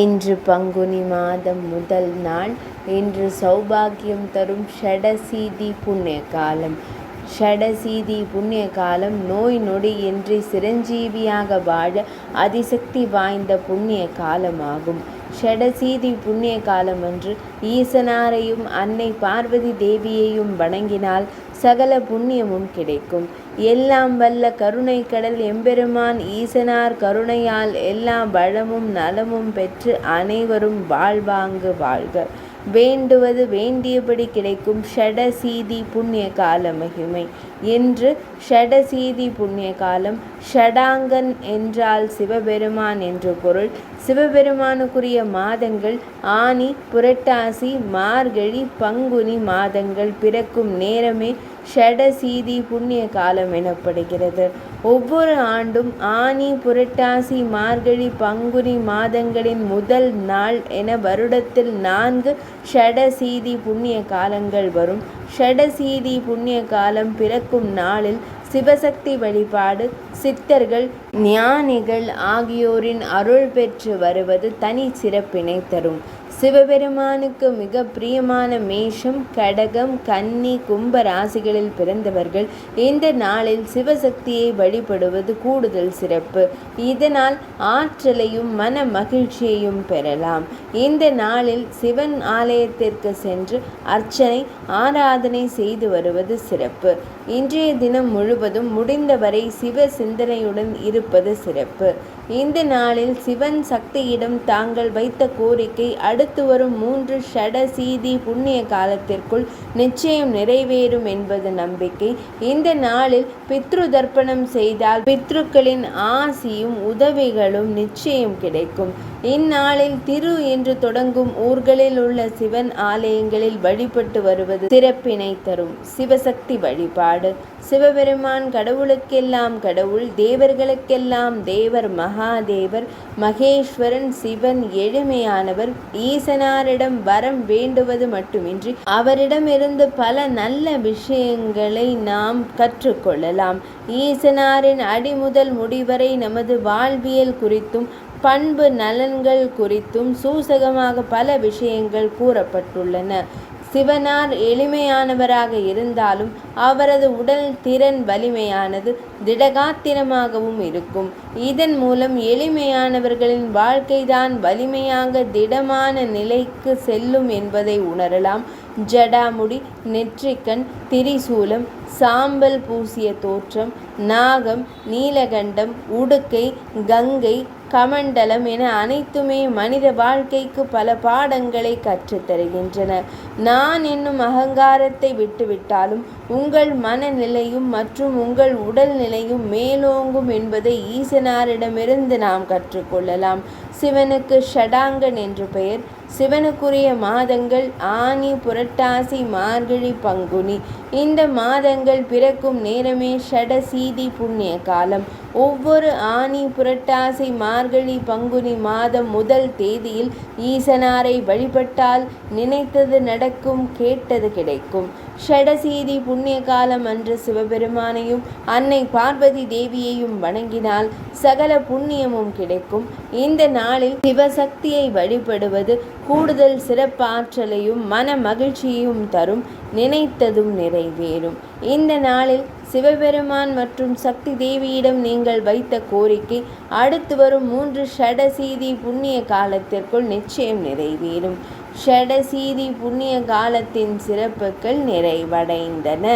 இன்று பங்குனி மாதம் முதல் நாள். இன்று சௌபாக்கியம் தரும் ஷடசீதி புண்ணிய காலம். ஷடசீதி புண்ணிய காலம் நோய் நொடி இன்றி சிரஞ்சீவியாக வாழ அதிசக்தி வாய்ந்த புண்ணிய காலமாகும். ஷடசீதி புண்ணிய காலமன்று ஈசனாரையும் அன்னை பார்வதி தேவியையும் வணங்கினால் சகல புண்ணியமும் கிடைக்கும். எல்லாம் வல்ல கருணை கடல் எம்பெருமான் ஈசனார் கருணையால் எல்லா வளமும் நலமும் பெற்று அனைவரும் வாழ்வாங்கு வாழ்க. வேண்டுவது வேண்டியபடி கிடைக்கும் ஷடசீதி புண்ணிய கால மகிமை. இன்று ஷடசீதி புண்ணிய காலம். ஷடாங்கன் என்றால் சிவபெருமான் என்று பொருள். சிவபெருமானுக்குரிய மாதங்கள் ஆனி, புரட்டாசி, மார்கழி, பங்குனி மாதங்கள் பிறக்கும் நேரமே ஷடசீதி புண்ணிய காலம் எனப்படுகிறது. ஒவ்வொரு ஆண்டும் ஆனி, புரட்டாசி, மார்கழி, பங்குனி மாதங்களின் முதல் நாள் என வருடத்தில் 4 ஷடசீதி புண்ணிய காலங்கள் வரும். ஷடசீதி புண்ணிய காலம் பிறக்கும் நாளில் சிவசக்தி வழிபாடு, சித்தர்கள், ஞானிகள் ஆகியோரின் அருள் பெற்று வருவது தனி சிறப்பினை தரும். சிவபெருமானுக்கு மிக பிரியமான மேஷம், கடகம், கன்னி, கும்ப ராசிகளில் பிறந்தவர்கள் இந்த நாளில் சிவசக்தியை வழிபடுவது கூடுதல் சிறப்பு. இதனால் ஆற்றலையும் மன மகிழ்ச்சியையும் பெறலாம். இந்த நாளில் சிவன் ஆலயத்திற்கு சென்று அர்ச்சனை, ஆராதனை செய்து வருவது சிறப்பு. இன்றைய தினம் முழுவதும் முடிந்தவரை சிவ சிந்தனையுடன் இருப்பது சிறப்பு. இந்த நாளில் சிவன் சக்தியிடம் தாங்கள் வைத்த கோரிக்கை அடுத்து வரும் 3 ஷடசீதி புண்ணிய காலத்திற்குள் நிச்சயம் நிறைவேறும் என்பது நம்பிக்கை. இந்த நாளில் பித்ரு தர்ப்பணம் செய்தால் பித்ருக்களின் ஆசியும் உதவிகளும் நிச்சயம் கிடைக்கும். இந்நாளில் திரு என்று தொடங்கும் ஊர்களில் உள்ள சிவன் ஆலயங்களில் வழிபட்டு வருவது சிறப்பினை தரும். சிவசக்தி வழிபாடு. சிவபெருமான் கடவுளுக்கெல்லாம் கடவுள், தேவர்களுக்கெல்லாம் தேவர், மகாதேவர், மகேஸ்வரன், சிவன் எளிமையானவர். ஈசனாரிடம் வரம் வேண்டுவது மட்டுமின்றி அவரிடமிருந்து பல நல்ல விஷயங்களை நாம் கற்றுக்கொள்ளலாம். ஈசனாரின் அடிமுதல் முடிவரை நமது வாழ்வியல் குறித்தும் பண்பு நலன்கள் குறித்தும் சூசகமாக பல விஷயங்கள் கூறப்பட்டுள்ளன. சிவனார் எளிமையானவராக இருந்தாலும் அவரது உடல் திறன் வலிமையானது, திடகாத்திரமாகவும் இருக்கும். இதன் மூலம் எளிமையானவர்களின் வாழ்க்கைதான் வலிமையாக திடமான நிலைக்கு செல்லும் என்பதை உணரலாம். ஜடாமுடி, நெற்றிக்கண், திரிசூலம், சாம்பல் பூசிய தோற்றம், நாகம், நீலகண்டம், உடுக்கை, கங்கை, கமண்டலம் என அனைத்துமே மனித வாழ்க்கைக்கு பல பாடங்களை கற்றுத்தருகின்றன. நான் என்னும் அகங்காரத்தை விட்டுவிட்டாலும் உங்கள் மனநிலையும் மற்றும் உங்கள் உடல் நிலையும் மேலோங்கும் என்பதை ஈசனாரிடமிருந்து நாம் கற்றுக்கொள்ளலாம். சிவனுக்கு ஷடாங்கன் என்று பெயர். சிவனுக்குரிய மாதங்கள் ஆனி, புரட்டாசி, மார்கழி, பங்குனி. இந்த மாதங்கள் பிறக்கும் நேரமே ஷடசீதி புண்ணிய காலம். ஒவ்வொரு ஆனி, புரட்டாசி, மார்கழி, பங்குனி மாதம் முதல் தேதியில் ஈசனாரை வழிபட்டால் நினைத்தது நடக்கும், கேட்டது கிடைக்கும். ஷடசீதி புண்ணிய காலம் அன்று சிவபெருமானையும் அன்னை பார்வதி தேவியையும் வணங்கினால் சகல புண்ணியமும் கிடைக்கும். இந்த நாளில் சிவசக்தியை வழிபடுவது கூடுதல் சிறப்பாற்றலையும் மன மகிழ்ச்சியையும் தரும். நினைத்ததும் நிறைவேறும். இந்த நாளில் சிவபெருமான் மற்றும் சக்தி தேவியிடம் நீங்கள் வைத்த கோரிக்கை அடுத்து வரும் 3 ஷடசீதி புண்ணிய காலத்திற்குள் நிச்சயம் நிறைவேறும். ஷடசீதி புண்ணிய காலத்தின் சிறப்புகள் நிறைவடைந்தன.